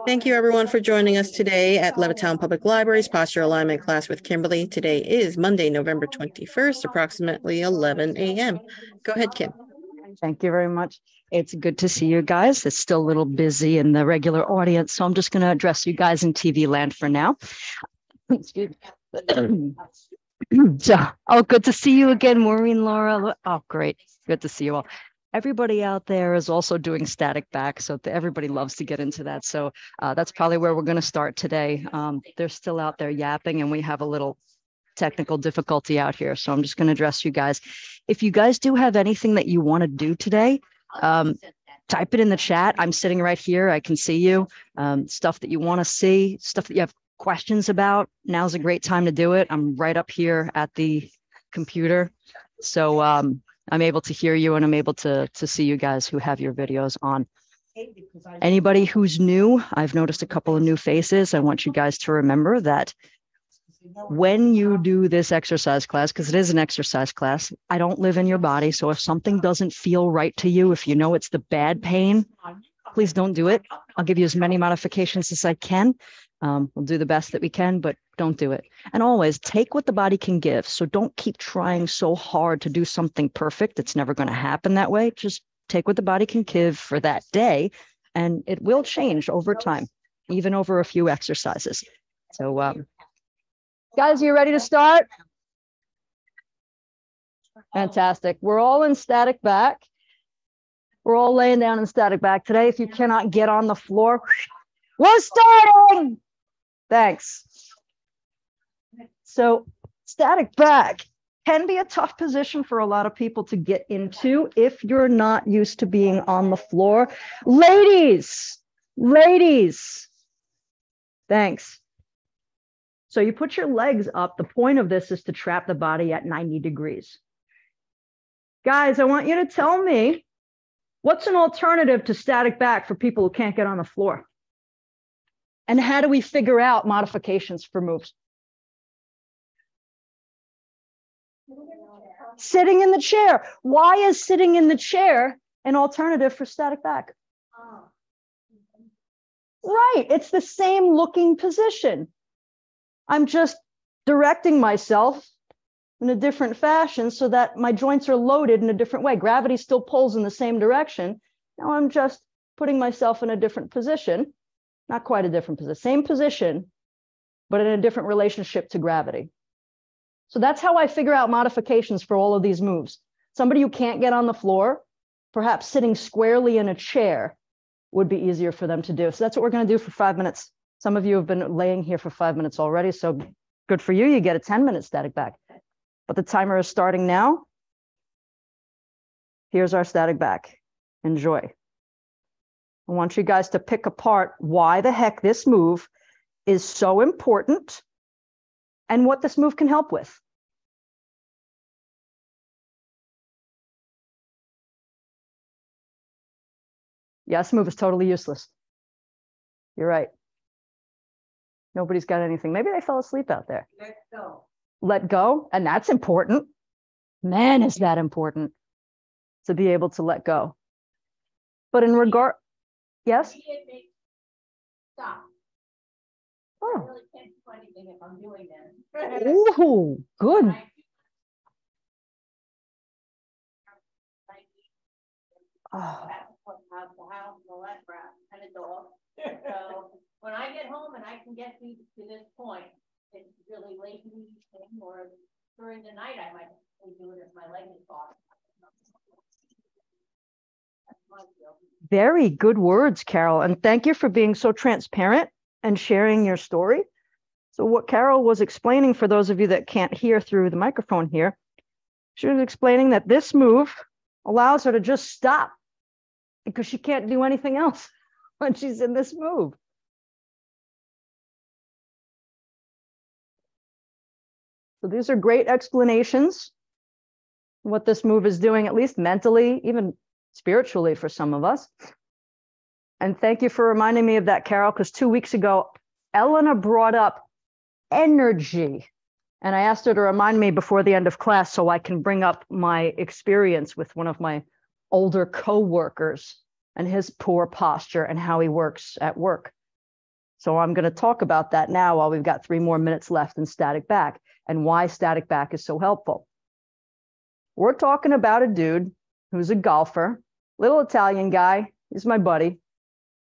Thank you everyone for joining us today at Levittown Public Library's Posture Alignment class with Kimberly. Today is Monday, November 21st, approximately 11 a.m. Go ahead, Kim. Thank you very much. It's good to see you guys. It's still a little busy in the regular audience, so I'm just going to address you guys in TV land for now. Excuse me. Good to see you again, Maureen, Laura. Oh, great. Good to see you all. Everybody out there is also doing static back, so everybody loves to get into that. So that's probably where we're going to start today. They're still out there yapping, and we have a little technical difficulty out here. So I'm just going to address you guys. If you guys do have anything that you want to do today, type it in the chat. I'm sitting right here. I can see you. Stuff that you want to see, stuff that you have questions about. Now's a great time to do it. I'm right up here at the computer. So I'm able to hear you, and I'm able to see you guys who have your videos on. Anybody who's new, I've noticed a couple of new faces. I want you guys to remember that when you do this exercise class, because it is an exercise class, I don't live in your body. So if something doesn't feel right to you, if you know it's the bad pain, please don't do it. I'll give you as many modifications as I can. We'll do the best that we can, but don't do it. And always take what the body can give. So don't keep trying so hard to do something perfect. It's never going to happen that way. Just take what the body can give for that day, and it will change over time, even over a few exercises. So guys, are you ready to start? Fantastic. We're all in static back. We're all laying down in static back today. If you cannot get on the floor, we're starting. Thanks. So static back can be a tough position for a lot of people to get into if you're not used to being on the floor. Ladies, thanks. So you put your legs up. The point of this is to trap the body at 90 degrees. Guys, I want you to tell me, what's an alternative to static back for people who can't get on the floor? And how do we figure out modifications for moves? Sitting in the chair. Why is sitting in the chair an alternative for static back? Right, it's the same looking position. I'm just directing myself in a different fashion so that my joints are loaded in a different way. Gravity still pulls in the same direction. Now I'm just putting myself in a different position. Not quite a different position, same position, but in a different relationship to gravity. So that's how I figure out modifications for all of these moves. Somebody who can't get on the floor, perhaps sitting squarely in a chair would be easier for them to do. So that's what we're going to do for 5 minutes. Some of you have been laying here for 5 minutes already, so good for you. You get a 10-minute static back. But the timer is starting now. Here's our static back. Enjoy. I want you guys to pick apart why the heck this move is so important and what this move can help with. Yeah, this move is totally useless. You're right. Nobody's got anything. Maybe they fell asleep out there. Let go. Let go. And that's important. Man, is that important to be able to let go. But in regard, yes? Stop. Oh. I really can't do anything if I'm doing this. Ooh, good. Oh. So when I get home and I can get to this point, it's really late in the evening, or during the night I might do it if my leg is off. Very good words, Carol. And thank you for being so transparent and sharing your story. So what Carol was explaining, for those of you that can't hear through the microphone here, she was explaining that this move allows her to just stop because she can't do anything else when she's in this move. So these are great explanations of what this move is doing, at least mentally, even spiritually for some of us. And thank you for reminding me of that, Carol, because 2 weeks ago, Elena brought up energy. And I asked her to remind me before the end of class so I can bring up my experience with one of my older coworkers and his poor posture and how he works at work. So I'm going to talk about that now while we've got 3 more minutes left in static back and why static back is so helpful. We're talking about a dude who's a golfer, little Italian guy. He's my buddy,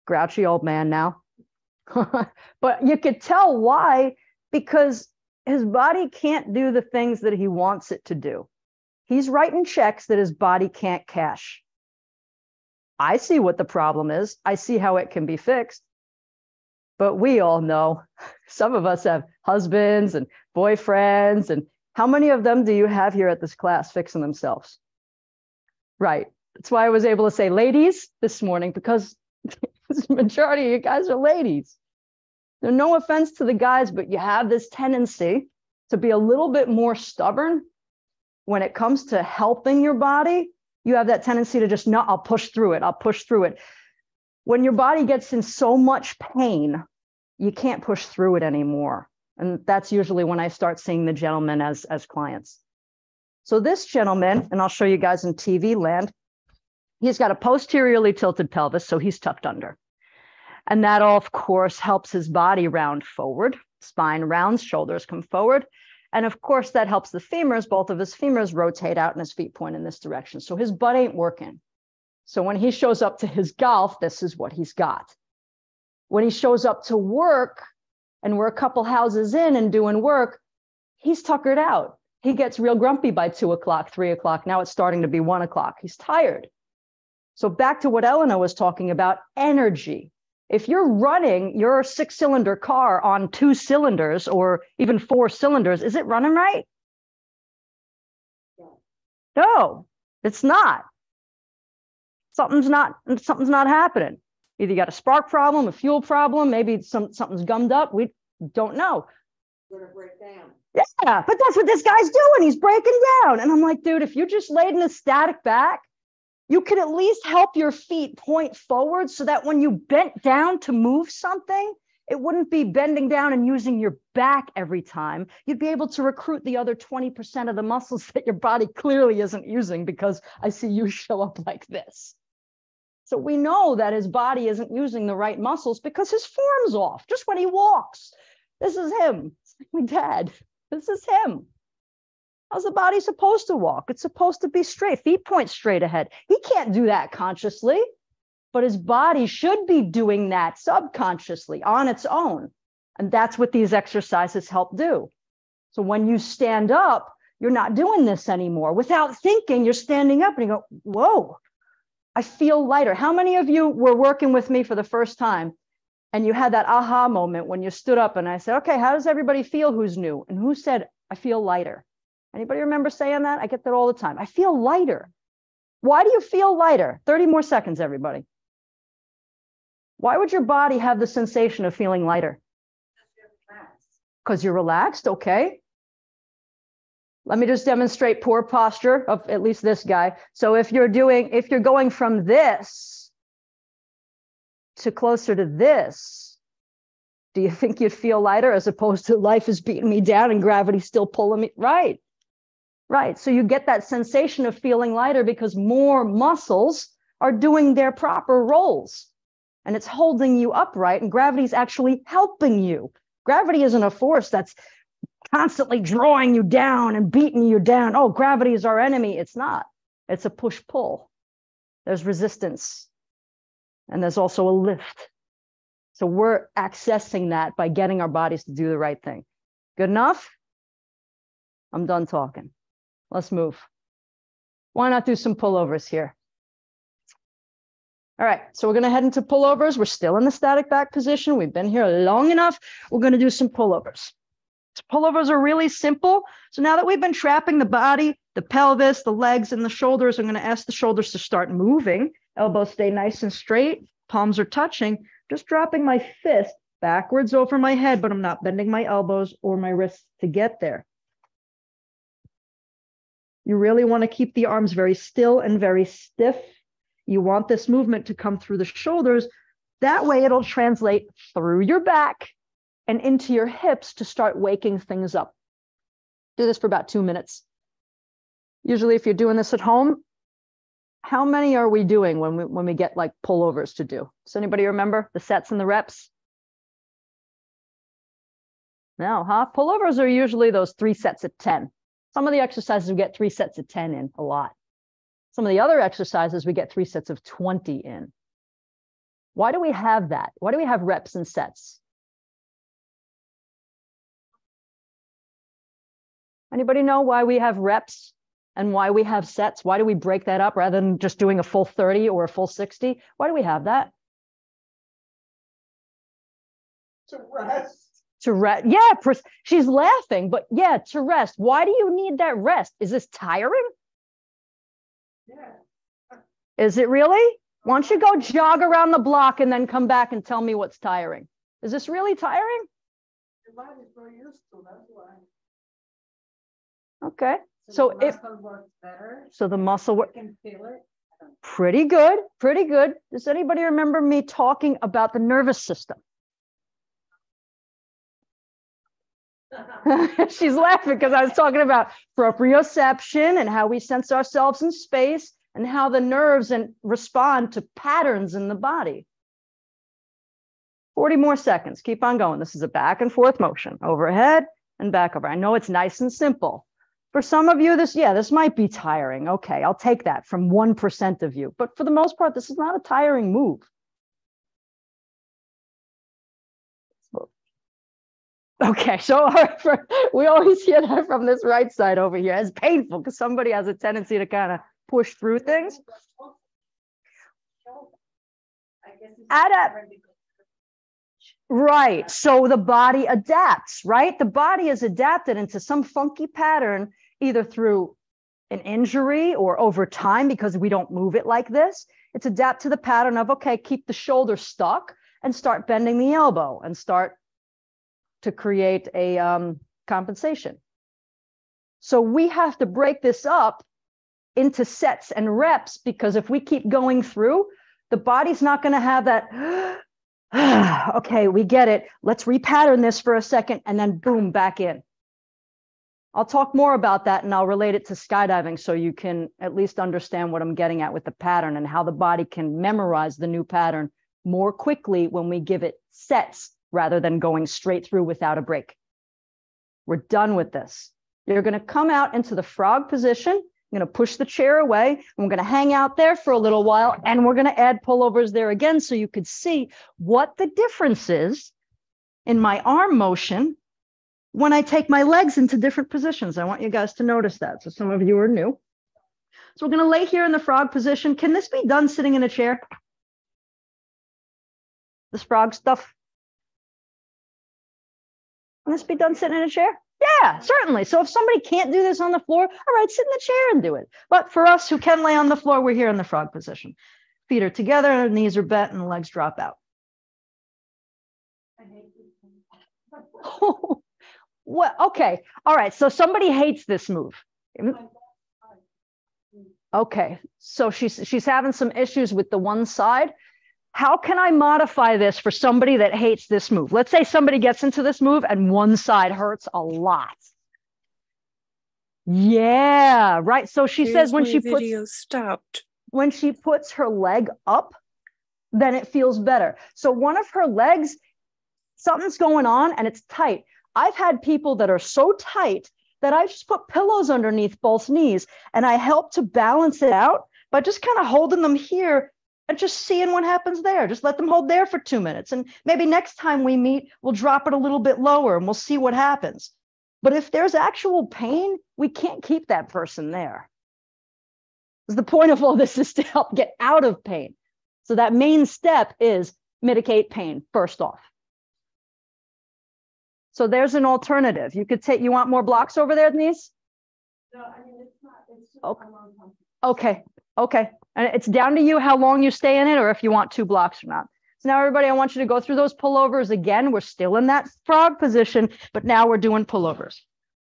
grouchy old man now. But you could tell why, because his body can't do the things that he wants it to do. He's writing checks that his body can't cash. I see what the problem is. I see how it can be fixed. But we all know, some of us have husbands and boyfriends. And how many of them do you have here at this class fixing themselves? Right. That's why I was able to say ladies this morning, because the majority of you guys are ladies. There's no offense to the guys, but you have this tendency to be a little bit more stubborn when it comes to helping your body. You have that tendency to just, no, I'll push through it. I'll push through it. When your body gets in so much pain, you can't push through it anymore. And that's usually when I start seeing the gentlemen as clients. So this gentleman, and I'll show you guys in TV land, he's got a posteriorly tilted pelvis, so he's tucked under. And that, of course, helps his body round forward. Spine rounds, shoulders come forward. And of course, that helps the femurs, both of his femurs rotate out and his feet point in this direction. So his butt ain't working. So when he shows up to his golf, this is what he's got. When he shows up to work, and we're a couple houses in and doing work, he's tuckered out. He gets real grumpy by 2 o'clock, 3 o'clock. Now it's starting to be 1 o'clock. He's tired. So back to what Eleanor was talking about, energy. If you're running your 6-cylinder car on 2 cylinders or even 4 cylinders, is it running right? No, it's not. Something's not happening. Either you got a spark problem, a fuel problem, maybe something's gummed up. We don't know. Gonna break down. Yeah, but that's what this guy's doing. He's breaking down. And I'm like, dude, if you just laid in a static back, you could at least help your feet point forward so that when you bent down to move something, it wouldn't be bending down and using your back every time. You'd be able to recruit the other 20% of the muscles that your body clearly isn't using, because I see you show up like this. So we know that his body isn't using the right muscles because his form's off. Just when he walks, this is him. It's like my dad. This is him. How's the body supposed to walk? It's supposed to be straight. Feet point straight ahead. He can't do that consciously, but his body should be doing that subconsciously on its own. And that's what these exercises help do. So when you stand up, you're not doing this anymore. Without thinking, you're standing up and you go, whoa, I feel lighter. How many of you were working with me for the first time and you had that aha moment when you stood up and I said, okay, how does everybody feel who's new? And who said, I feel lighter? Anybody remember saying that? I get that all the time. I feel lighter. Why do you feel lighter? 30 more seconds, everybody. Why would your body have the sensation of feeling lighter? Because you're relaxed, okay. Let me just demonstrate poor posture of at least this guy. So if you're going from this to closer to this, do you think you'd feel lighter as opposed to life is beating me down and gravity's still pulling me? Right. Right. So you get that sensation of feeling lighter because more muscles are doing their proper roles and it's holding you upright, and gravity's actually helping you. Gravity isn't a force that's constantly drawing you down and beating you down. Oh, gravity is our enemy. It's not. It's a push-pull. There's resistance and there's also a lift. So we're accessing that by getting our bodies to do the right thing. Good enough? I'm done talking. Let's move. Why not do some pullovers here? All right, so we're going to head into pullovers. We're still in the static back position. We've been here long enough. We're going to do some pullovers. Pullovers are really simple. So now that we've been trapping the body, the pelvis, the legs, and the shoulders, I'm going to ask the shoulders to start moving. Elbows stay nice and straight. Palms are touching. Just dropping my fist backwards over my head, but I'm not bending my elbows or my wrists to get there. You really want to keep the arms very still and very stiff. You want this movement to come through the shoulders. That way it'll translate through your back and into your hips to start waking things up. Do this for about 2 minutes. Usually if you're doing this at home, How many are we doing when we get like pullovers to do? Does anybody remember the sets and the reps? No, huh? Pullovers are usually those 3 sets of 10. Some of the exercises we get 3 sets of 10 in a lot. Some of the other exercises we get 3 sets of 20 in. Why do we have that? Why do we have reps and sets? Anybody know why we have reps and why we have sets? Why do we break that up rather than just doing a full 30 or a full 60? Why do we have that? To rest. To rest. Yeah, she's laughing, but yeah, to rest. Why do you need that rest? Is this tiring? Yeah. Is it really? Why don't you go jog around the block and then come back and tell me what's tiring? Is this really tiring? Your body's very used to, that's why. Okay. So the muscle works better. So the muscle work. You can feel it. Pretty good. Pretty good. Does anybody remember me talking about the nervous system? She's laughing because I was talking about proprioception and how we sense ourselves in space and how the nerves respond to patterns in the body. 40 more seconds. Keep on going. This is a back and forth motion, overhead and back over. I know it's nice and simple. For some of you, this might be tiring. Okay, I'll take that from 1% of you. But for the most part, this is not a tiring move. Okay, so we always hear that from this right side over here. It's painful because somebody has a tendency to kind of push through things. Right, so the body adapts, right? The body is adapted into some funky pattern, either through an injury or over time because we don't move it like this. It's adapt to the pattern of, okay, keep the shoulder stuck and start bending the elbow and start to create a compensation. So we have to break this up into sets and reps because if we keep going through, the body's not going to have that, okay, we get it. Let's repattern this for a second and then boom, back in. I'll talk more about that and I'll relate it to skydiving so you can at least understand what I'm getting at with the pattern and how the body can memorize the new pattern more quickly when we give it sets rather than going straight through without a break. We're done with this. You're going to come out into the frog position. I'm going to push the chair away. And we're going to hang out there for a little while. And we're going to add pullovers there again so you could see what the difference is in my arm motion when I take my legs into different positions. I want you guys to notice that. So some of you are new. So we're going to lay here in the frog position. Can this be done sitting in a chair? This frog stuff? Can this be done sitting in a chair? Yeah, certainly. So if somebody can't do this on the floor, all right, sit in the chair and do it. But for us who can lay on the floor, we're here in the frog position. Feet are together, knees are bent, and the legs drop out. I hate this. Well, okay. All right. So somebody hates this move. Okay. So she's having some issues with the one side. How can I modify this for somebody that hates this move? Let's say somebody gets into this move and one side hurts a lot. Yeah, right. So she says when when she puts her leg up, then it feels better. So one of her legs, something's going on and it's tight. I've had people that are so tight that I just put pillows underneath both knees and I help to balance it out by just kind of holding them here and just seeing what happens there. Just let them hold there for 2 minutes. And maybe next time we meet, we'll drop it a little bit lower and we'll see what happens. But if there's actual pain, we can't keep that person there. Because the point of all this is to help get out of pain. So that main step is mitigate pain first off. So there's an alternative. You could take, you want more blocks over there, Denise? No, I mean, it's not, it's just Okay. a long time. Okay. Okay. And it's down to you how long you stay in it or if you want 2 blocks or not. So now everybody, I want you to go through those pullovers again. We're still in that frog position, but now we're doing pullovers.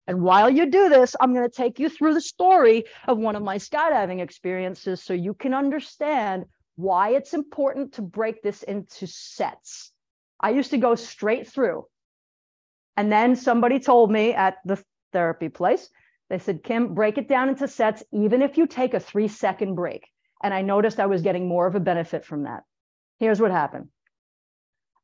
And while you do this, I'm going to take you through the story of one of my skydiving experiences so you can understand why it's important to break this into sets. I used to go straight through. And then somebody told me at the therapy place, they said, Kim, break it down into sets, even if you take a 3-second break. And I noticed I was getting more of a benefit from that. Here's what happened.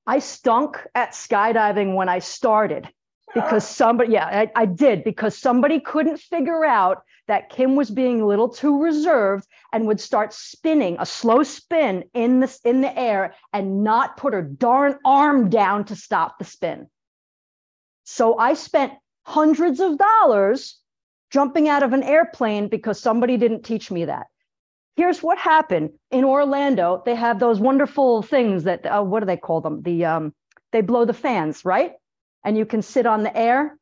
I stunk at skydiving when I started because somebody, I did, because somebody couldn't figure out that Kim was being a little too reserved and would start spinning a slow spin in the air and not put her darn arm down to stop the spin. So I spent hundreds of dollars jumping out of an airplane because somebody didn't teach me that. Here's what happened in Orlando. They have those wonderful things that, what do they call them? They blow the fans, right? And you can sit on the air.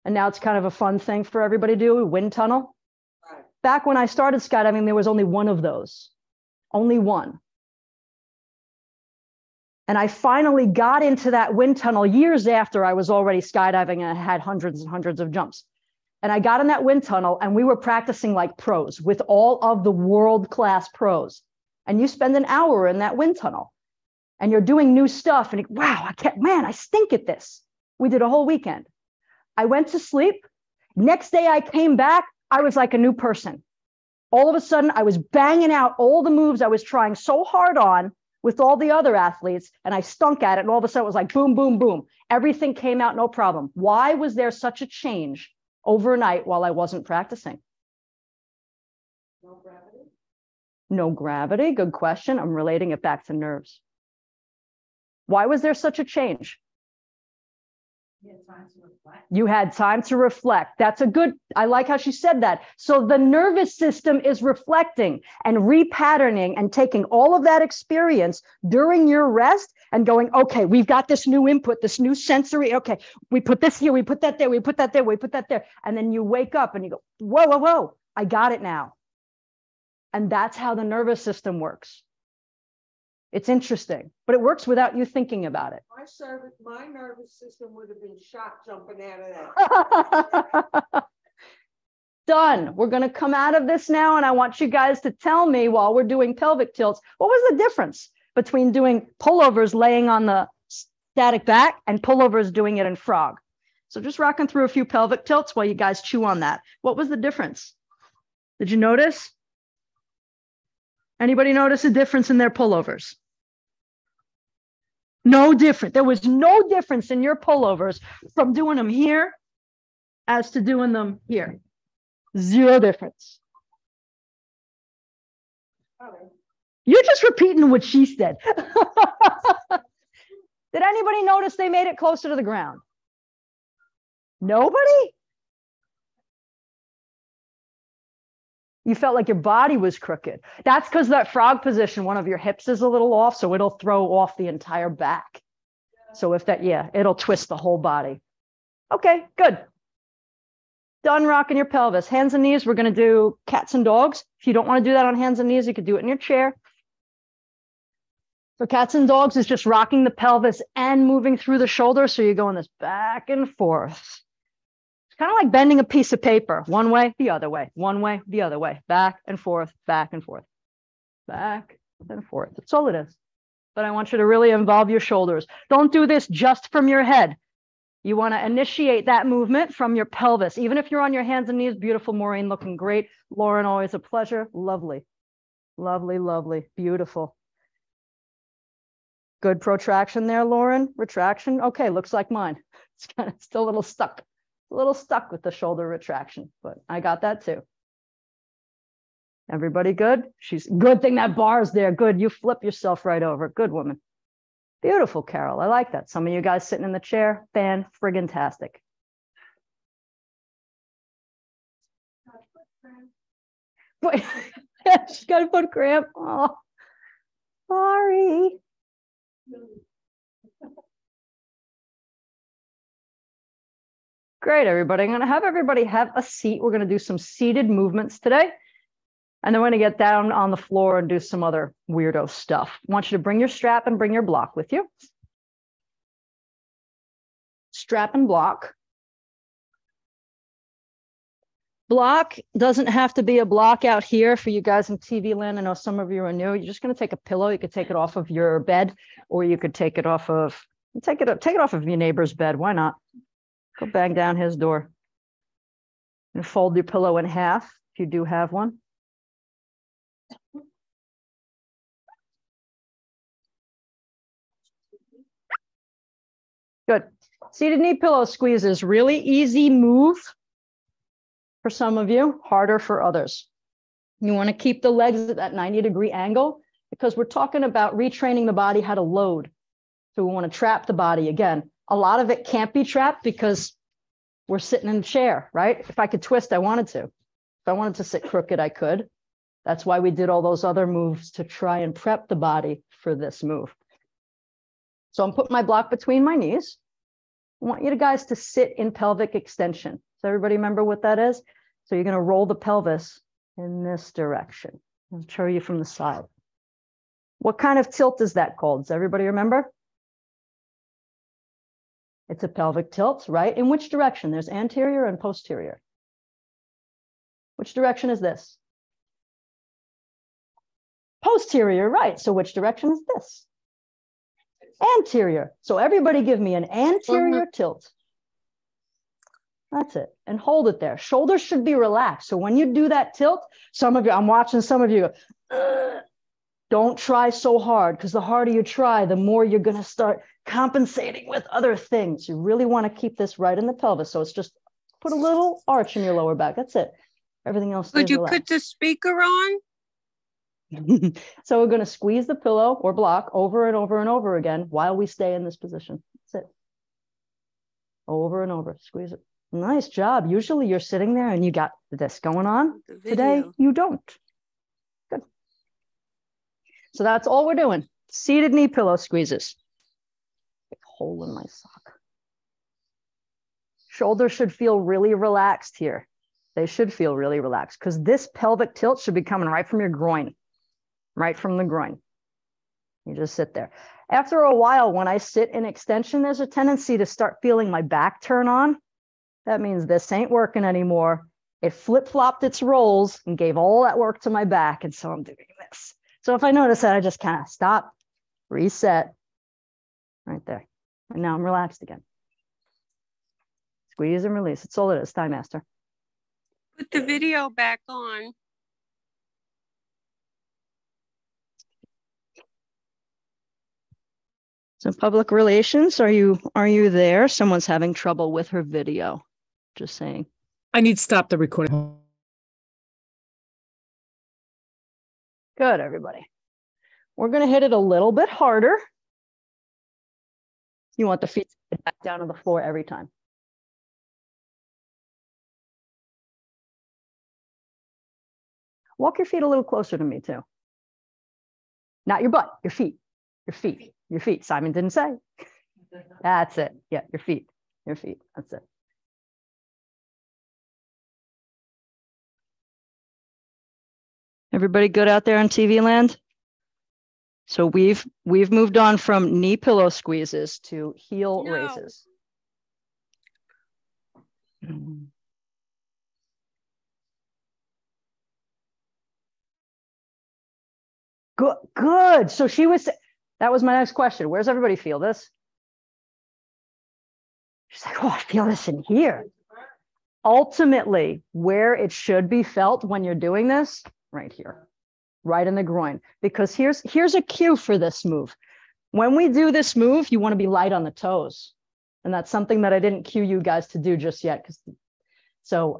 And now it's kind of a fun thing for everybody to do, a wind tunnel. Right. Back when I started skydiving, there was only one of those, only one. And I finally got into that wind tunnel years after I was already skydiving and I had hundreds and hundreds of jumps. And I got in that wind tunnel and we were practicing like pros with all of the world-class pros. And you spend an hour in that wind tunnel and you're doing new stuff. And wow, I stink at this. We did a whole weekend. I went to sleep. Next day I came back, I was like a new person. All of a sudden I was banging out all the moves I was trying so hard on with all the other athletes, and I stunk at it. And all of a sudden it was like boom, boom, boom. Everything came out, no problem. Why was there such a change overnight while I wasn't practicing? No gravity? No gravity, good question. I'm relating it back to nerves. Why was there such a change? You had time to reflect. That's a good, I like how she said that. So the nervous system is reflecting and repatterning and taking all of that experience during your rest and going, okay, we've got this new input, this new sensory. Okay, we put this here, we put that there, we put that there, we put that there. And then you wake up and you go, whoa, whoa, whoa, I got it now. And that's how the nervous system works. It's interesting, but it works without you thinking about it. My nervous system would have been shot jumping out of that. Done. We're going to come out of this now, and I want you guys to tell me while we're doing pelvic tilts, what was the difference between doing pullovers laying on the static back and pullovers doing it in frog? So just rocking through a few pelvic tilts while you guys chew on that. What was the difference? Did you notice? Anybody notice a difference in their pullovers? No different. There was no difference in your pullovers from doing them here as to doing them here. Zero difference. You're just repeating what she said. Did anybody notice they made it closer to the ground? Nobody? You felt like your body was crooked. That's because that frog position, one of your hips is a little off, so it'll throw off the entire back. So if that, it'll twist the whole body. Okay, good. Done rocking your pelvis. Hands and knees, we're going to do cats and dogs. If you don't want to do that on hands and knees, you could do it in your chair. So cats and dogs is just rocking the pelvis and moving through the shoulder. So you're going this back and forth. It's kind of like bending a piece of paper, one way, the other way, one way, the other way, back and forth, back and forth, back and forth. That's all it is. But I want you to really involve your shoulders. Don't do this just from your head. You want to initiate that movement from your pelvis. Even if you're on your hands and knees, beautiful, Maureen, looking great. Lauren, always a pleasure. Lovely, lovely, lovely, beautiful. Good protraction there, Lauren. Retraction. Okay, looks like mine. It's kind of still a little stuck. A little stuck with the shoulder retraction, but I got that too. Everybody good? She's good thing that bar's there. Good. You flip yourself right over. Good woman. Beautiful, Carol. I like that. Some of you guys sitting in the chair, fan-friggin-tastic. Wait, she's got a foot cramp. Oh, sorry. Great, everybody. I'm going to have everybody have a seat. We're going to do some seated movements today. And then we're going to get down on the floor and do some other weirdo stuff. I want you to bring your strap and bring your block with you. Strap and block. Block doesn't have to be a block out here for you guys in TV land. I know some of you are new. You're just going to take a pillow. You could take it off of your bed, or you could take it off of, take it off of your neighbor's bed. Why not? Go bang down his door. And fold your pillow in half if you do have one. Good. Seated knee pillow squeezes, really easy move for some of you, harder for others. You want to keep the legs at that 90-degree angle because we're talking about retraining the body how to load. So we want to trap the body again. A lot of it can't be trapped because we're sitting in a chair, right? If I could twist, I wanted to. If I wanted to sit crooked, I could. That's why we did all those other moves to try and prep the body for this move. So I'm putting my block between my knees. I want you guys to sit in pelvic extension. Does everybody remember what that is? So you're going to roll the pelvis in this direction. I'll show you from the side. What kind of tilt is that called? Does everybody remember? It's a pelvic tilt, right? In which direction? There's anterior and posterior. Which direction is this? Posterior, right. So which direction is this? Anterior. So everybody give me an anterior tilt. That's it. And hold it there. Shoulders should be relaxed. So when you do that tilt, some of you, I'm watching some of you go, don't try so hard, because the harder you try, the more you're going to start compensating with other things. You really want to keep this right in the pelvis. So it's just put a little arch in your lower back. That's it. Everything else stays Could you relaxed. put the speaker on? So we're going to squeeze the pillow or block over and over and over again while we stay in this position. That's it. Over and over. Squeeze it. Nice job. Usually you're sitting there and you got this going on. Today you don't. Good. So that's all we're doing. Seated knee pillow squeezes. Big hole in my sock. Shoulders should feel really relaxed here. They should feel really relaxed because this pelvic tilt should be coming right from your groin. Right from the groin. You just sit there. After a while, when I sit in extension, there's a tendency to start feeling my back turn on. That means this ain't working anymore. It flip-flopped its roles and gave all that work to my back. And so I'm doing this. So if I notice that, I just kind of stop, reset, right there. And now I'm relaxed again. Squeeze and release. It's all it is, Thigh Master. Put the video back on. So public relations, are you there? Someone's having trouble with her video. Just saying. I need to stop the recording. Good, everybody. We're going to hit it a little bit harder. You want the feet back down on the floor every time. Walk your feet a little closer to me too. Not your butt, your feet, your feet, your feet. Simon didn't say. That's it. Yeah, your feet, your feet. That's it. Everybody good out there on TV land? So we've moved on from knee pillow squeezes to heel raises. Good, good. So that was my next question. Where's everybody feel this? She's like, oh, I feel this in here. Ultimately, where it should be felt when you're doing this, right here, right in the groin. Because here's a cue for this move. When we do this move, you want to be light on the toes. And that's something that I didn't cue you guys to do just yet. So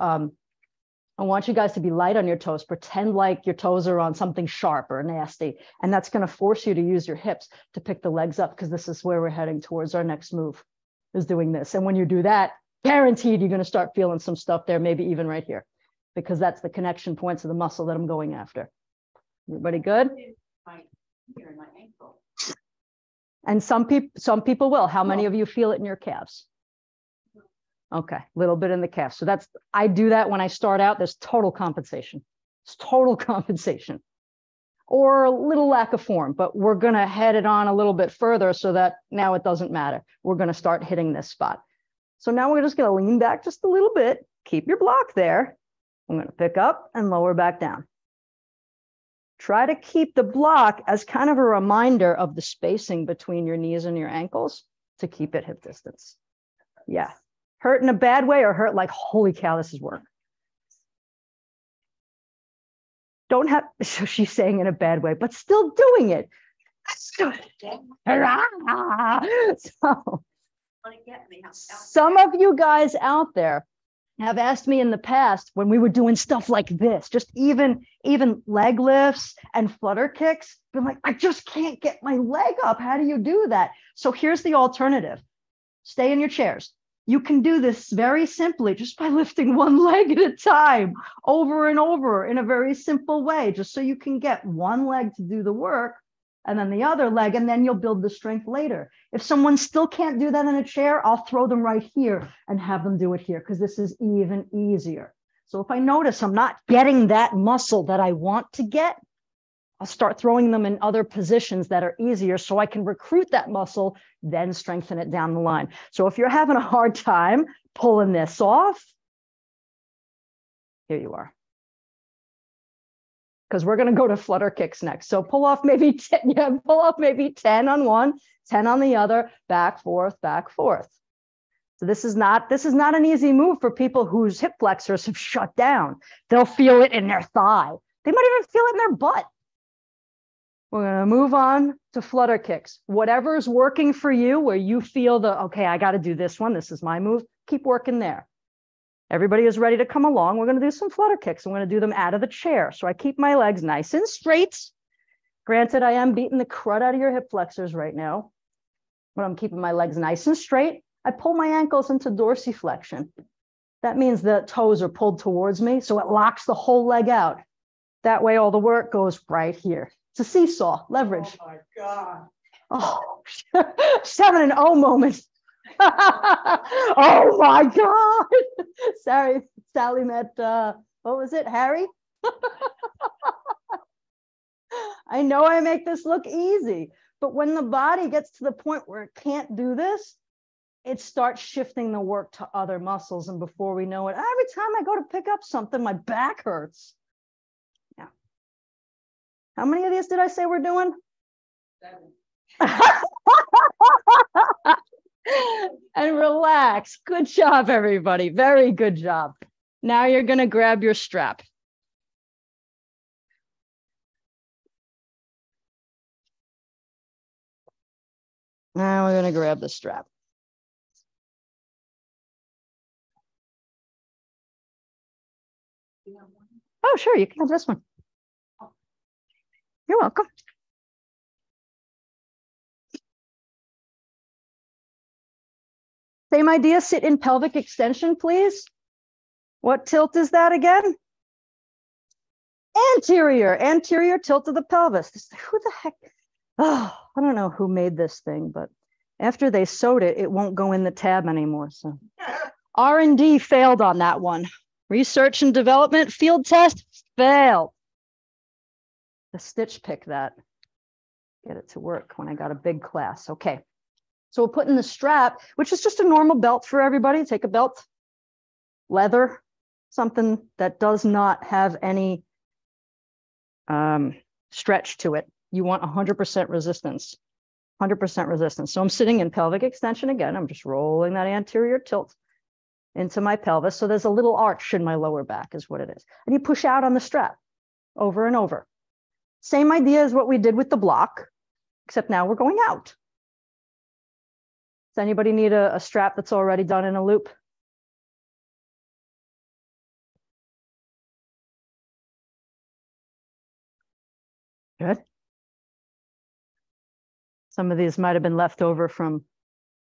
I want you guys to be light on your toes. Pretend like your toes are on something sharp or nasty. And that's going to force you to use your hips to pick the legs up, because this is where we're heading towards our next move, is doing this. And when you do that, guaranteed you're going to start feeling some stuff there, maybe even right here, because that's the connection points of the muscle that I'm going after. Everybody good? And some people will. How many of you feel it in your calves? Okay, a little bit in the calf. So I do that when I start out. There's total compensation. It's total compensation. Or a little lack of form, but we're going to head it on a little bit further so that now it doesn't matter. We're going to start hitting this spot. So now we're just going to lean back just a little bit. Keep your block there. I'm going to pick up and lower back down. Try to keep the block as kind of a reminder of the spacing between your knees and your ankles to keep it hip distance. Yeah. Hurt in a bad way or hurt like, holy cow, this is work. Don't have, so she's saying in a bad way, but still doing it. That's good. So Some of you guys out there have asked me in the past when we were doing stuff like this, just even leg lifts and flutter kicks, been like, I just can't get my leg up. How do you do that? So here's the alternative. Stay in your chairs. You can do this very simply just by lifting one leg at a time over and over in a very simple way, just so you can get one leg to do the work and then the other leg, and then you'll build the strength later. If someone still can't do that in a chair, I'll throw them right here and have them do it here because this is even easier. So if I notice I'm not getting that muscle that I want to get, I'll start throwing them in other positions that are easier so I can recruit that muscle, then strengthen it down the line. So if you're having a hard time pulling this off, here you are. Because we're going to go to flutter kicks next. So pull off maybe 10, pull off maybe 10 on one, 10 on the other, back, forth, back, forth. So this is not an easy move for people whose hip flexors have shut down. They'll feel it in their thigh. They might even feel it in their butt. We're going to move on to flutter kicks. Whatever is working for you, where you feel okay, I got to do this one. This is my move. Keep working there. Everybody is ready to come along. We're going to do some flutter kicks. I'm going to do them out of the chair. So I keep my legs nice and straight. Granted, I am beating the crud out of your hip flexors right now, but I'm keeping my legs nice and straight. I pull my ankles into dorsiflexion. That means the toes are pulled towards me, so it locks the whole leg out. That way, all the work goes right here. It's a seesaw, leverage. Oh my God. Oh, 7-0 moment. Oh my God. Sorry, Sally met, what was it, Harry? I know I make this look easy, but when the body gets to the point where it can't do this, it starts shifting the work to other muscles. And before we know it, every time I go to pick up something, my back hurts. Yeah. How many of these did I say we're doing? 7. And relax. Good job, everybody. Very good job. Now you're going to grab your strap. Now we're going to grab the strap. Oh, sure. You can have this one. You're welcome. Same idea, sit in pelvic extension, please. What tilt is that again? Anterior tilt of the pelvis. Who the heck? Oh, I don't know who made this thing, but after they sewed it, it won't go in the tab anymore. So R&D failed on that one. Research and development field test failed. The stitch picked that. Get it to work when I got a big class. Okay. So we'll put in the strap, which is just a normal belt for everybody. Take a belt, leather, something that does not have any stretch to it. You want 100% resistance, 100% resistance. So I'm sitting in pelvic extension again. I'm just rolling that anterior tilt into my pelvis. So there's a little arch in my lower back is what it is. And you push out on the strap over and over. Same idea as what we did with the block, except now we're going out. Does anybody need a strap that's already done in a loop? Good. Some of these might have been left over from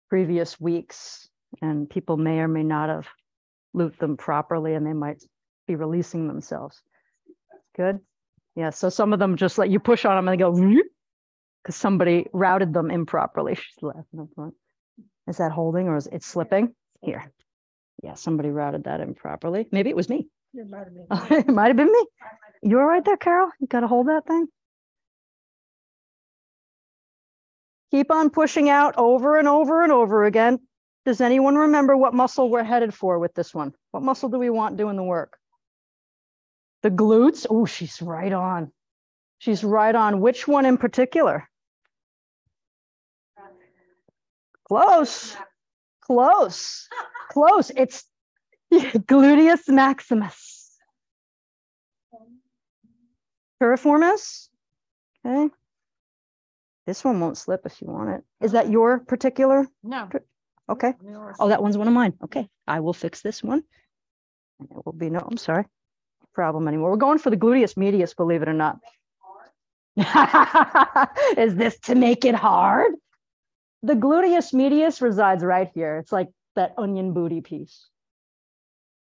previous weeks, and people may or may not have looped them properly, and they might be releasing themselves. Good. Yeah, so some of them just let you push on them and they go, because somebody routed them improperly. She's laughing up front. Is that holding or is it slipping? Here. Yeah, somebody routed that improperly. Maybe it was me. It might have been me. It might have been me. You all right there, Carol? You got to hold that thing. Keep on pushing out over and over and over again. Does anyone remember what muscle we're headed for with this one? What muscle do we want doing the work? The glutes? Oh, she's right on. She's right on. Which one in particular? Close, close, close. It's gluteus maximus. Piriformis. Okay. This one won't slip if you want it. Is that your particular? No. Okay. Oh, that one's one of mine. Okay. I will fix this one. And it will be no, I'm sorry, problem anymore. We're going for the gluteus medius, believe it or not. Is this to make it hard? The gluteus medius resides right here. It's like that onion booty piece.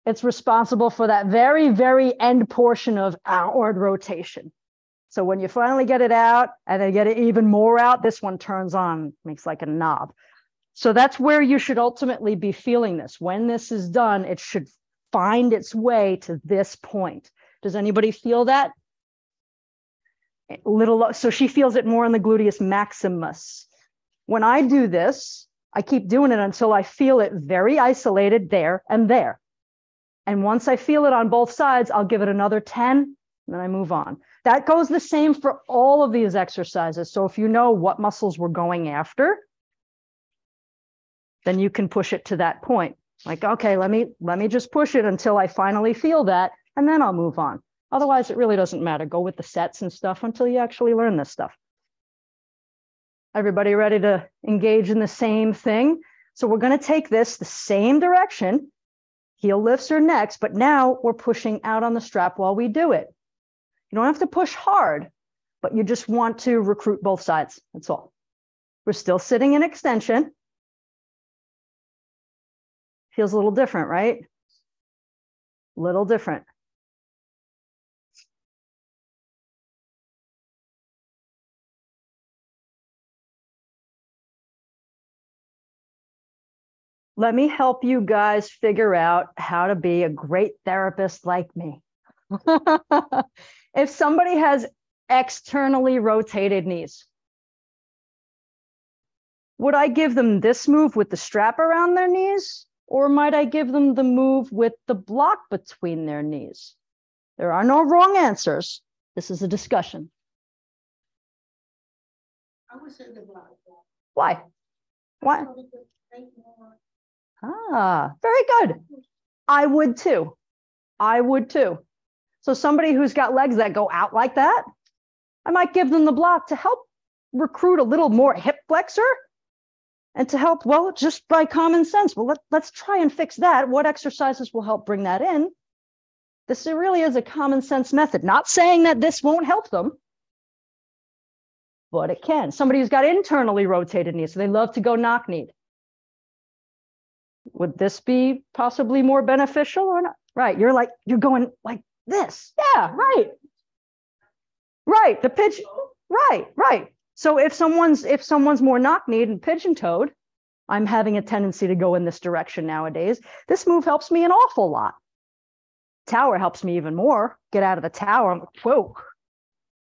It's responsible for that very, very end portion of outward rotation. So when you finally get it out and then get it even more out, this one turns on, makes like a knob. So that's where you should ultimately be feeling this. When this is done, it should find its way to this point. Does anybody feel that? Little, so she feels it more in the gluteus maximus. When I do this, I keep doing it until I feel it very isolated there and there. And once I feel it on both sides, I'll give it another 10, and then I move on. That goes the same for all of these exercises. So if you know what muscles we're going after, then you can push it to that point. Like, okay, let me just push it until I finally feel that, and then I'll move on. Otherwise, it really doesn't matter. Go with the sets and stuff until you actually learn this stuff. Everybody ready to engage in the same thing? So we're going to take this the same direction. Heel lifts are next, but now we're pushing out on the strap while we do it. You don't have to push hard, but you just want to recruit both sides. That's all. We're still sitting in extension. Feels a little different, right? Little different. Let me help you guys figure out how to be a great therapist like me. If somebody has externally rotated knees, would I give them this move with the strap around their knees? Or might I give them the move with the block between their knees? There are no wrong answers. This is a discussion. I would say the block. Why? Why? Ah, very good. I would too. I would too. So somebody who's got legs that go out like that, I might give them the block to help recruit a little more hip flexor and to help, well, just by common sense. Well, let's try and fix that. What exercises will help bring that in? This really is a common sense method. Not saying that this won't help them, but it can. Somebody who's got internally rotated knees, so they love to go knock-kneed. Would this be possibly more beneficial or not? Right, you're going like this. Yeah, right. Right, the pitch, right. So if someone's more knock-kneed and pigeon-toed, I'm having a tendency to go in this direction nowadays. This move helps me an awful lot. Tower helps me even more. Get out of the tower, I'm like, whoa.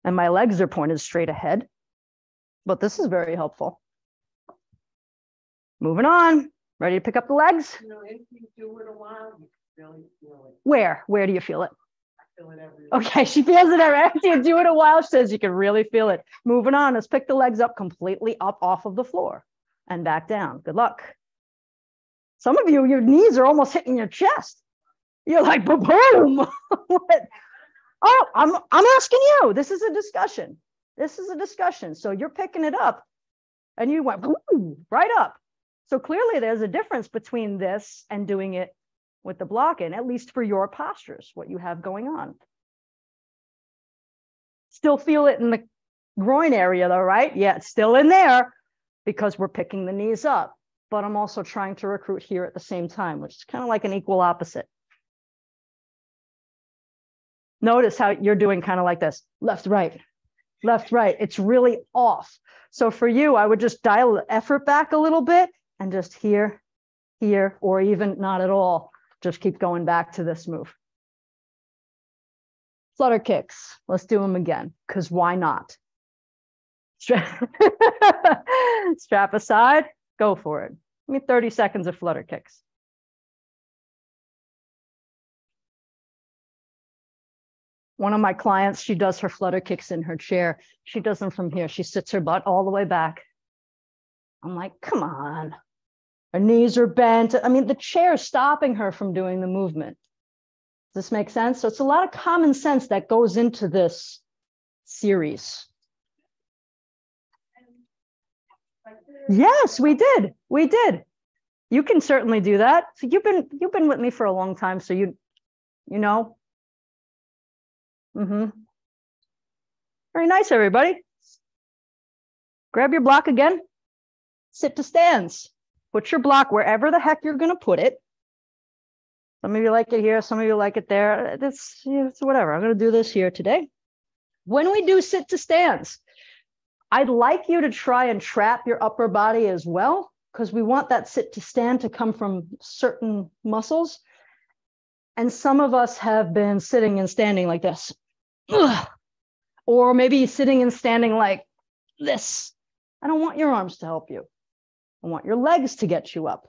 And my legs are pointed straight ahead. But this is very helpful. Moving on. Ready to pick up the legs? You know, if you do it a while, you really feel it. Where do you feel it? I feel it everywhere. Okay, she feels it after you do it a while. She says you can really feel it. Moving on, let's pick the legs up completely up off of the floor and back down. Good luck. Some of you, your knees are almost hitting your chest. You're like, boom. Oh, I'm asking you. This is a discussion. This is a discussion. So you're picking it up and you went boom, right up. So clearly there's a difference between this and doing it with the block in, at least for your postures, what you have going on. Still feel it in the groin area though, right? Yeah, it's still in there because we're picking the knees up, but I'm also trying to recruit here at the same time, which is kind of like an equal opposite. Notice how you're doing kind of like this, left, right. It's really off. So for you, I would just dial the effort back a little bit and just here, or even not at all. Just keep going back to this move. Flutter kicks. Let's do them again, because why not? Strap aside, go for it. Give me 30 seconds of flutter kicks. One of my clients, she does her flutter kicks in her chair. She does them from here. She sits her butt all the way back. I'm like, come on. Her knees are bent. I mean, the chair is stopping her from doing the movement. Does this make sense? So it's a lot of common sense that goes into this series. Yes, we did. You can certainly do that. So you've been with me for a long time, so you know. Very nice, everybody. Grab your block again. Sit to stands. Put your block wherever the heck you're going to put it. Some of you like it here, some of you like it there. It's whatever. I'm going to do this here today. When we do sit to stands, I'd like you to try and trap your upper body as well, because we want that sit to stand to come from certain muscles. And some of us have been sitting and standing like this. Ugh. Or maybe sitting and standing like this. I don't want your arms to help you. I want your legs to get you up.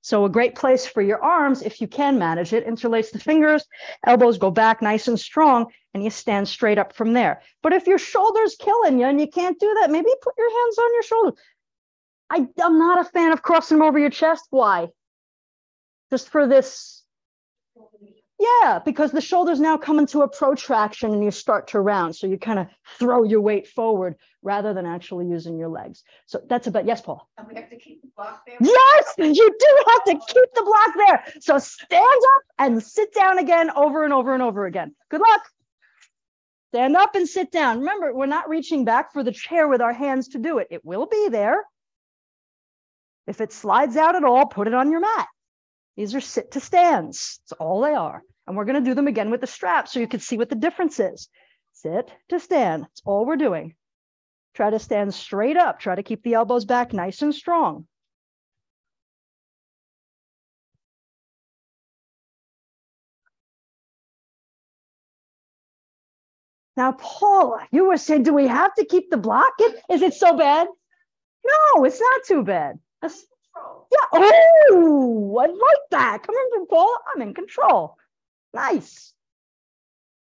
So a great place for your arms, if you can manage it, interlace the fingers, elbows go back nice and strong, and you stand straight up from there. But if your shoulder's killing you and you can't do that, maybe put your hands on your shoulders. I'm not a fan of crossing them over your chest. Why? Just for this. Yeah, because the shoulders now come into a protraction and you start to round. So you kind of throw your weight forward rather than actually using your legs. So that's about, yes, Paul? And we have to keep the block there? Yes, you do have to keep the block there. So stand up and sit down again over and over and over again. Good luck. Stand up and sit down. Remember, we're not reaching back for the chair with our hands to do it. It will be there. If it slides out at all, put it on your mat. These are sit to stands. That's all they are. And we're going to do them again with the strap so you can see what the difference is. Sit to stand. That's all we're doing. Try to stand straight up. Try to keep the elbows back nice and strong. Now, Paula, you were saying, do we have to keep the block? Is it so bad? No, it's not too bad. Yeah. Oh, I like that. Coming from Paula, I'm in control. Nice.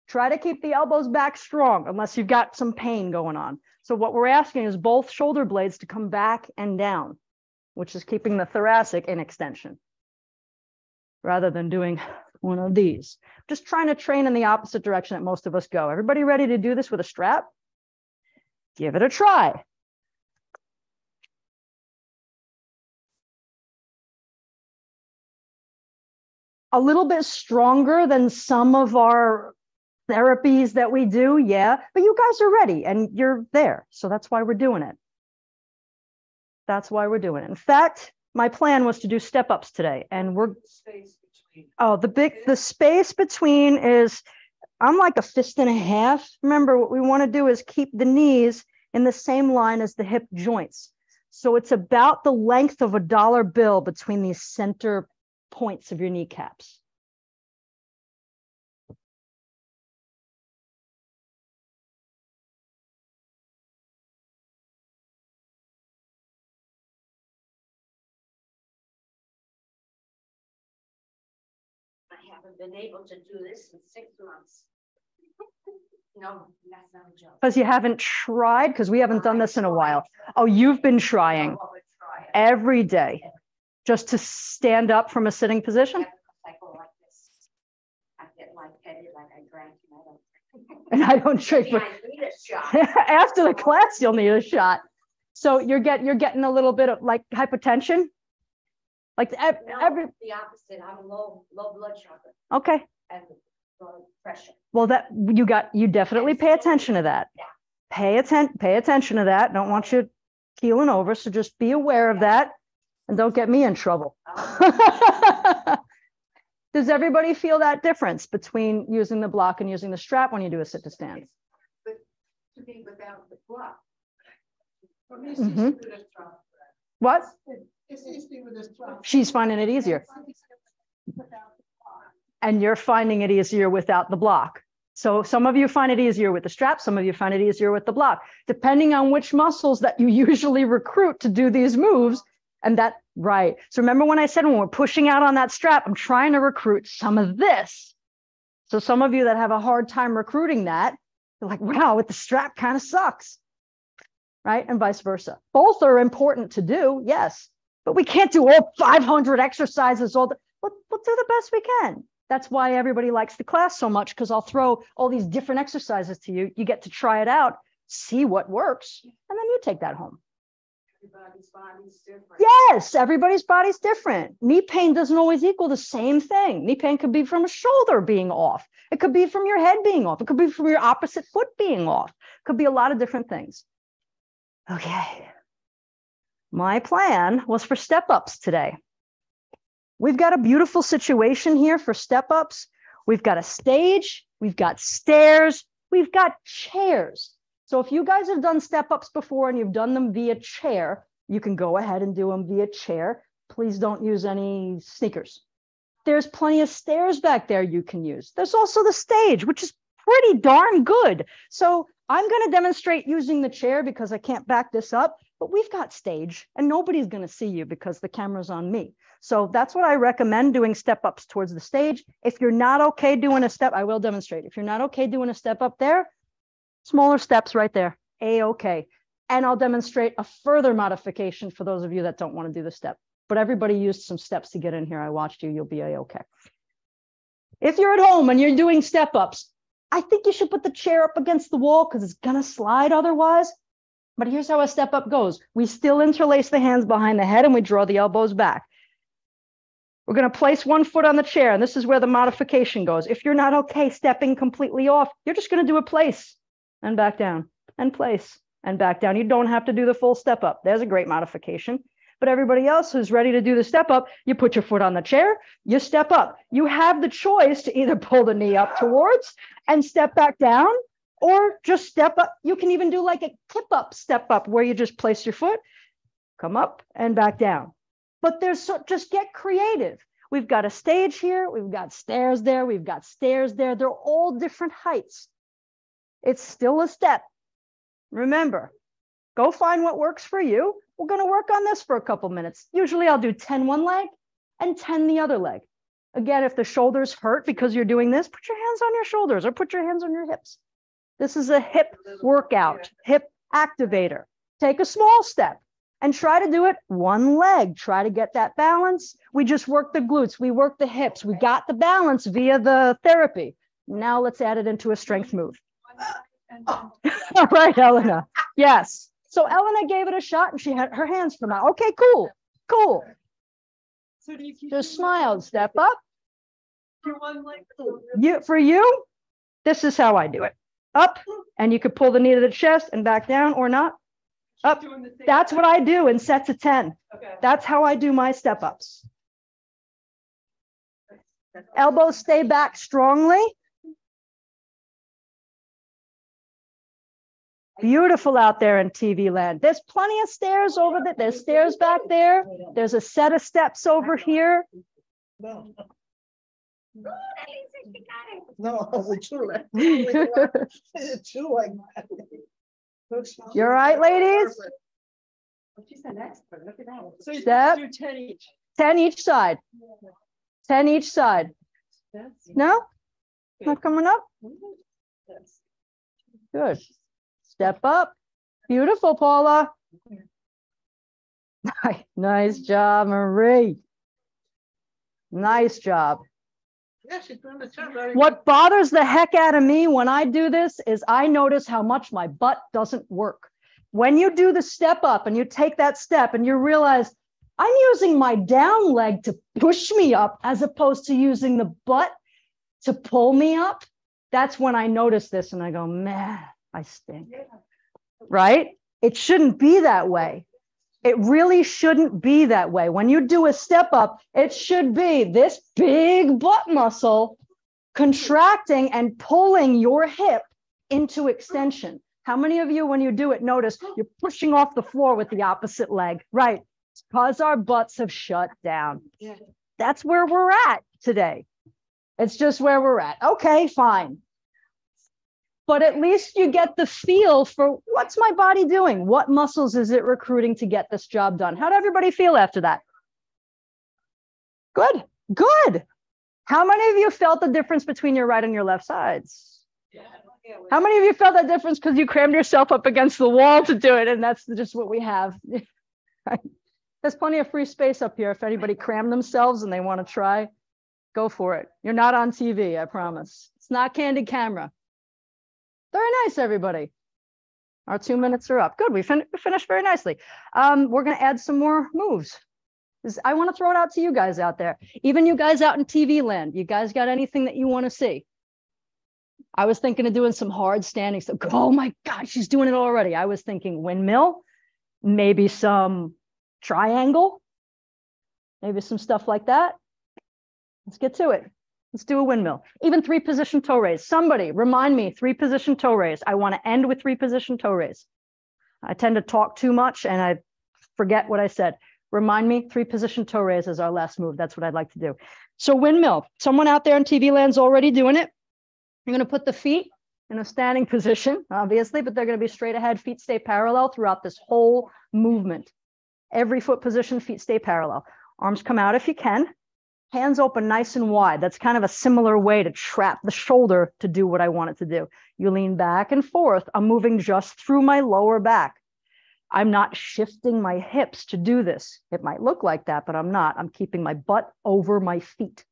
Try to keep the elbows back strong unless you've got some pain going on. So what we're asking is both shoulder blades to come back and down, which is keeping the thoracic in extension rather than doing one of these. Just trying to train in the opposite direction that most of us go. Everybody ready to do this with a strap? Give it a try. A little bit stronger than some of our therapies that we do, yeah, but you guys are ready and you're there. So that's why we're doing it. That's why we're doing it. In fact, my plan was to do step-ups today, and we're, oh, the space between is, I'm like a fist and a half. Remember, what we want to do is keep the knees in the same line as the hip joints. So it's about the length of a dollar bill between these center points of your kneecaps. I haven't been able to do this in 6 months. No, that's not a joke. Because you haven't tried, because we haven't done this in a while. Oh, you've been trying every day just to stand up from a sitting position? I go like this. I get lightheaded like I drank and I don't drink. I need a shot. After the class, you'll need a shot. So you're getting a little bit of like hypertension? Like The opposite. I'm low blood sugar. Okay. And blood pressure. Well, you definitely pay attention to that. Yeah. Pay attention to that. Don't want you keeling over. So just be aware of that and don't get me in trouble. Does everybody feel that difference between using the block and using the strap when you do a sit to stand? But to be without the block. What? It's easy with a strap. She's finding it easier. And you're finding it easier without the block. So some of you find it easier with the strap, some of you find it easier with the block, depending on which muscles that you usually recruit to do these moves. And that, right. So remember when I said when we're pushing out on that strap, I'm trying to recruit some of this. So some of you that have a hard time recruiting that, they're like, wow, with the strap kind of sucks. Right? And vice versa. Both are important to do, yes, but we can't do all 500 exercises all the, we'll do the best we can. That's why everybody likes the class so much, because I'll throw all these different exercises to you. You get to try it out, see what works, and then you take that home. Everybody's body's different. Yes, everybody's body's different. Knee pain doesn't always equal the same thing. Knee pain could be from a shoulder being off. It could be from your head being off. It could be from your opposite foot being off. It could be a lot of different things. Okay. My plan was for step-ups today. We've got a beautiful situation here for step-ups. We've got a stage, we've got stairs, we've got chairs. So if you guys have done step-ups before and you've done them via chair, you can go ahead and do them via chair. Please don't use any sneakers. There's plenty of stairs back there you can use. There's also the stage, which is pretty darn good. So I'm going to demonstrate using the chair because I can't back this up, but we've got stage and nobody's going to see you because the camera's on me. So that's what I recommend, doing step-ups towards the stage. If you're not okay doing a step, I will demonstrate. If you're not okay doing a step up there, smaller steps right there, A-okay. And I'll demonstrate a further modification for those of you that don't want to do the step. But everybody used some steps to get in here. I watched you, you'll be A-okay. If you're at home and you're doing step-ups, I think you should put the chair up against the wall because it's gonna slide otherwise. But here's how a step-up goes. We still interlace the hands behind the head and we draw the elbows back. We're going to place one foot on the chair, and this is where the modification goes. If you're not okay stepping completely off, you're just going to do a place and back down and place and back down. You don't have to do the full step up. There's a great modification. But everybody else who's ready to do the step up, you put your foot on the chair, you step up. You have the choice to either pull the knee up towards and step back down, or just step up. You can even do like a clip up step up where you just place your foot, come up and back down. But just get creative. We've got a stage here. We've got stairs there. We've got stairs there. They're all different heights. It's still a step. Remember, go find what works for you. We're going to work on this for a couple minutes. Usually I'll do 10 one leg and 10 the other leg. Again, if the shoulders hurt because you're doing this, put your hands on your shoulders or put your hands on your hips. This is a hip workout, hip activator. Take a small step and try to do it one leg. Try to get that balance. We just work the glutes. We work the hips. We got the balance via the therapy. Now let's add it into a strength move. All right, Elena. Yes. So Elena gave it a shot and she had her hands come out. Okay, cool. Cool. So do you keep Just smile, step up. one leg? For you, this is how I do it. Up, and you could pull the knee to the chest and back down or not. Up. That's what I do in sets of 10. Okay. That's how I do my step ups. Elbows stay back strongly. Beautiful out there in TV land. There's plenty of stairs over there. There's stairs back there. There's a set of steps over here. No, it's true. It's true like that. You all right, ladies? She's an expert. Look at that. So you Step. do 10 each. 10 each side. 10 each side. No? Not coming up? Good. Step up. Beautiful, Paula. Nice job, Marie. Nice job. Yeah, she's doing the job very What bothers the heck out of me when I do this is I notice how much my butt doesn't work. When you do the step up and you take that step and you realize I'm using my down leg to push me up as opposed to using the butt to pull me up, that's when I notice this and I go, man, I stink. Right? It shouldn't be that way. It really shouldn't be that way. When you do a step up, it should be this big butt muscle contracting and pulling your hip into extension. How many of you, when you do it, notice you're pushing off the floor with the opposite leg? Right. It's because our butts have shut down. That's where we're at today. It's just where we're at. Okay, fine. But at least you get the feel for what's my body doing? What muscles is it recruiting to get this job done? How did everybody feel after that? Good, good. How many of you felt the difference between your right and your left sides? How many of you felt that difference because you crammed yourself up against the wall to do it? And that's just what we have. There's plenty of free space up here. If anybody crammed themselves and they want to try, go for it. You're not on TV, I promise. It's not candid camera. Very nice, everybody. Our 2 minutes are up. Good, we finished very nicely. We're gonna add some more moves. I wanna throw it out to you guys out there. Even you guys out in TV land, you guys got anything that you wanna see? I was thinking of doing some hard standing stuff. Oh my God, she's doing it already. I was thinking windmill, maybe some triangle, maybe some stuff like that. Let's get to it. Let's do a windmill. Even 3-position toe raise. Somebody remind me, 3-position toe raise. I want to end with 3-position toe raise. I tend to talk too much and I forget what I said. Remind me, 3-position toe raise is our last move. That's what I'd like to do. So windmill, someone out there in TV land's already doing it. You're going to put the feet in a standing position, obviously, but they're going to be straight ahead. Feet stay parallel throughout this whole movement. Every foot position, feet stay parallel. Arms come out if you can. Hands open nice and wide. That's kind of a similar way to trap the shoulder to do what I want it to do. You lean back and forth. I'm moving just through my lower back. I'm not shifting my hips to do this. It might look like that, but I'm not. I'm keeping my butt over my feet.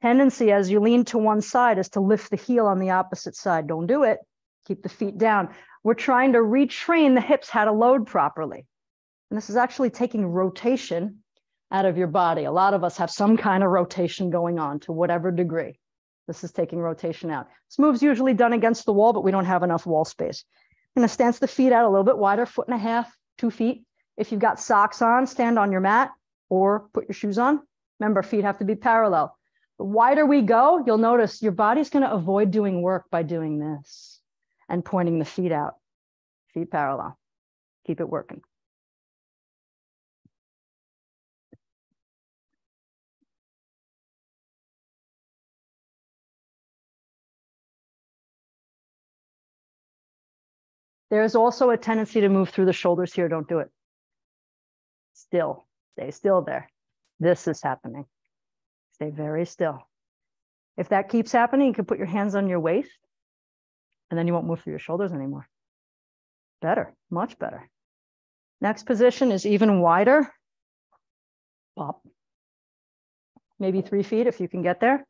Tendency as you lean to one side is to lift the heel on the opposite side. Don't do it. Keep the feet down. We're trying to retrain the hips how to load properly. And this is actually taking rotation out of your body. A lot of us have some kind of rotation going on to whatever degree. This is taking rotation out. This move's usually done against the wall, but we don't have enough wall space. I'm going to stance the feet out a little bit wider, 1.5 feet, 2 feet. If you've got socks on, stand on your mat or put your shoes on. Remember, feet have to be parallel. The wider we go, you'll notice your body's going to avoid doing work by doing this and pointing the feet out. Feet parallel. Keep it working. There's also a tendency to move through the shoulders here. Don't do it. Still, stay still there. This is happening. Stay very still. If that keeps happening, you can put your hands on your waist and then you won't move through your shoulders anymore. Better, much better. Next position is even wider. Pop. Maybe 3 feet if you can get there.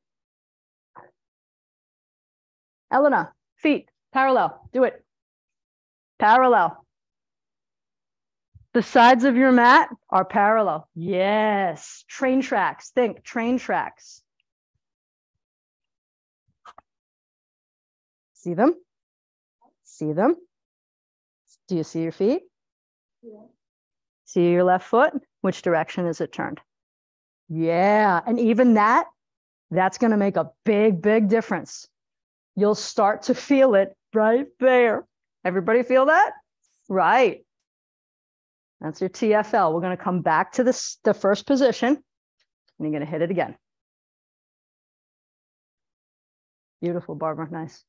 Elena, feet, parallel, do it. Parallel. The sides of your mat are parallel. Yes. Train tracks. Think train tracks. See them? See them? Do you see your feet? Yeah. See your left foot? Which direction is it turned? Yeah. And even that's going to make a big, big difference. You'll start to feel it right there. Everybody feel that? Right. That's your TFL. We're going to come back to the first position and you're going to hit it again. Beautiful, Barbara. Nice.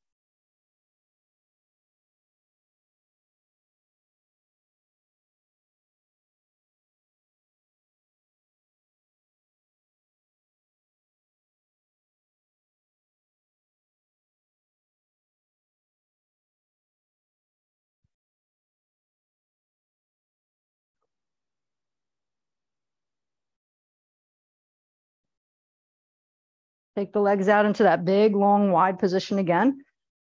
Take the legs out into that big, long, wide position again.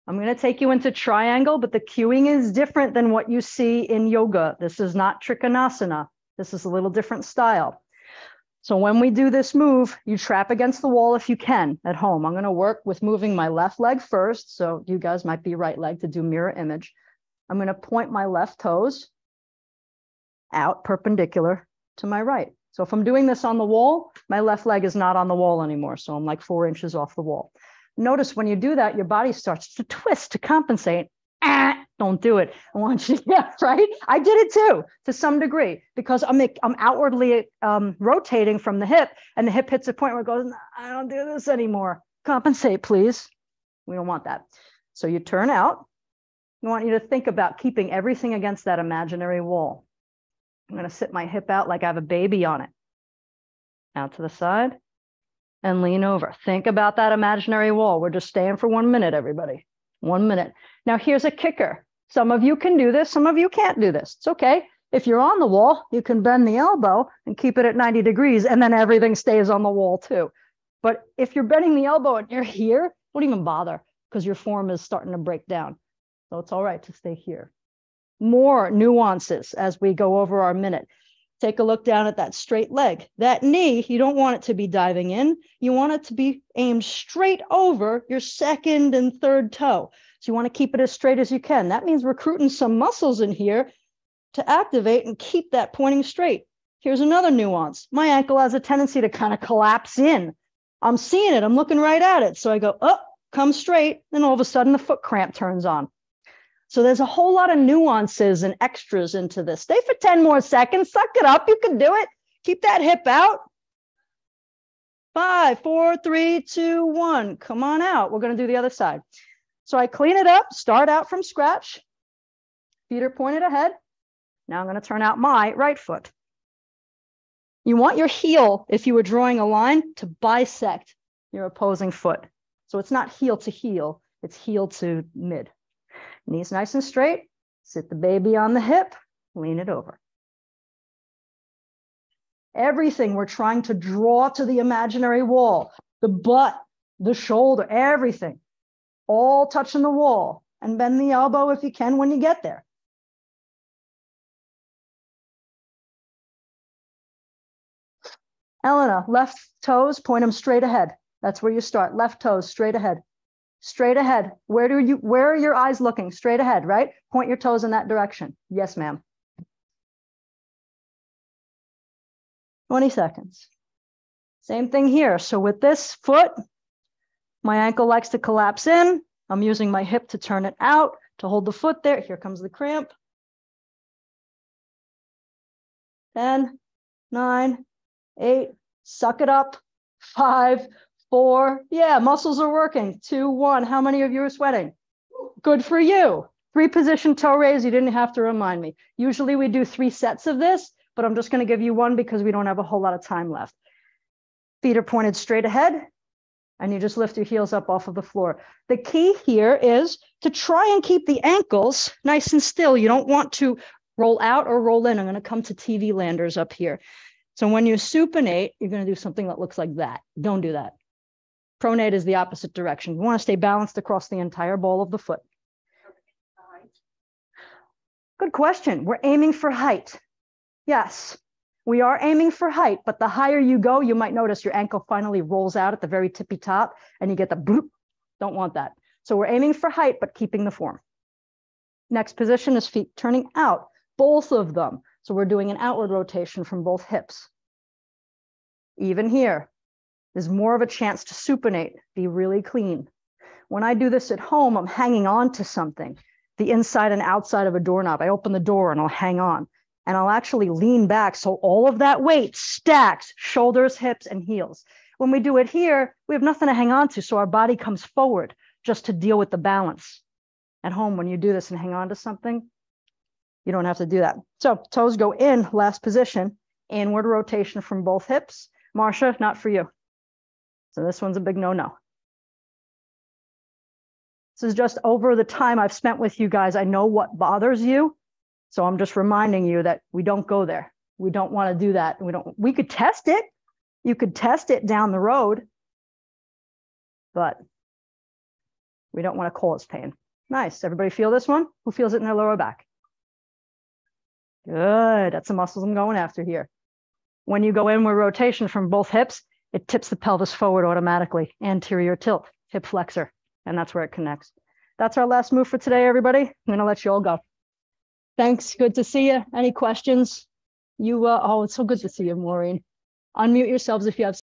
I'm going to take you into triangle, but the cueing is different than what you see in yoga. This is not Trikonasana. This is a little different style. So when we do this move, you trap against the wall if you can at home. I'm going to work with moving my left leg first. So you guys might be right leg to do mirror image. I'm going to point my left toes out perpendicular to my right. So if I'm doing this on the wall, my left leg is not on the wall anymore. So I'm like 4 inches off the wall. Notice when you do that, your body starts to twist to compensate. Don't do it. I want you to, yeah, right? I did it too, to some degree, because I'm outwardly rotating from the hip, and the hip hits a point where it goes, I don't do this anymore. Compensate, please. We don't want that. So you turn out. I want you to think about keeping everything against that imaginary wall. I'm going to sit my hip out like I have a baby on it. Out to the side and lean over. Think about that imaginary wall. We're just staying for 1 minute, everybody. 1 minute. Now here's a kicker. Some of you can do this. Some of you can't do this. It's okay. If you're on the wall, you can bend the elbow and keep it at 90 degrees and then everything stays on the wall too. But if you're bending the elbow and you're here, don't even bother because your form is starting to break down. So it's all right to stay here. More nuances as we go over our minute. Take a look down at that straight leg. That knee, you don't want it to be diving in. You want it to be aimed straight over your second and third toe. So you want to keep it as straight as you can. That means recruiting some muscles in here to activate and keep that pointing straight. Here's another nuance. My ankle has a tendency to kind of collapse in. I'm seeing it. I'm looking right at it. So I go, oh, come straight. Then all of a sudden the foot cramp turns on. So there's a whole lot of nuances and extras into this. Stay for 10 more seconds. Suck it up. You can do it. Keep that hip out. 5, 4, 3, 2, 1. Come on out. We're going to do the other side. So I clean it up, start out from scratch. Feet are pointed ahead. Now I'm going to turn out my right foot. You want your heel, if you were drawing a line, to bisect your opposing foot. So it's not heel to heel, it's heel to mid. Knees nice and straight, sit the baby on the hip, lean it over. Everything we're trying to draw to the imaginary wall, the butt, the shoulder, everything, all touching the wall, and bend the elbow if you can when you get there. Elena, left toes, point them straight ahead. That's where you start. Left toes, straight ahead. Straight ahead. Where are your eyes looking? Straight ahead, right? Point your toes in that direction. Yes, ma'am. 20 seconds. Same thing here. So with this foot, my ankle likes to collapse in. I'm using my hip to turn it out to hold the foot there. Here comes the cramp. 10, 9, 8, suck it up. 5, 4, yeah, muscles are working. 2, 1. How many of you are sweating? Good for you. 3 position toe raise. You didn't have to remind me. Usually we do 3 sets of this, but I'm just going to give you one because we don't have a whole lot of time left. Feet are pointed straight ahead, and you just lift your heels up off of the floor. The key here is to try and keep the ankles nice and still. You don't want to roll out or roll in. I'm going to come to TV landers up here. So when you supinate, you're going to do something that looks like that. Don't do that. Pronate is the opposite direction. You want to stay balanced across the entire ball of the foot. Good question. We're aiming for height. Yes, we are aiming for height, but the higher you go, you might notice your ankle finally rolls out at the very tippy top and you get the bloop. Don't want that. So we're aiming for height, but keeping the form. Next position is feet turning out, both of them. So we're doing an outward rotation from both hips. Even here, there's more of a chance to supinate, be really clean. When I do this at home, I'm hanging on to something, the inside and outside of a doorknob. I open the door and I'll hang on, and I'll actually lean back. So all of that weight stacks, shoulders, hips, and heels. When we do it here, we have nothing to hang on to. So our body comes forward just to deal with the balance. At home, when you do this and hang on to something, you don't have to do that. So toes go in, last position, inward rotation from both hips. Marcia, not for you. So this one's a big no-no. This is just over the time I've spent with you guys. I know what bothers you. So I'm just reminding you that we don't go there. We don't want to do that. We could test it. You could test it down the road, but we don't want to cause pain. Nice. Everybody feel this one? Who feels it in their lower back? Good. That's the muscles I'm going after here. When you go in with rotation from both hips, it tips the pelvis forward automatically. Anterior tilt, hip flexor, and that's where it connects. That's our last move for today, everybody. I'm going to let you all go. Thanks. Good to see you. Any questions? Oh, it's so good to see you, Maureen. Unmute yourselves if you have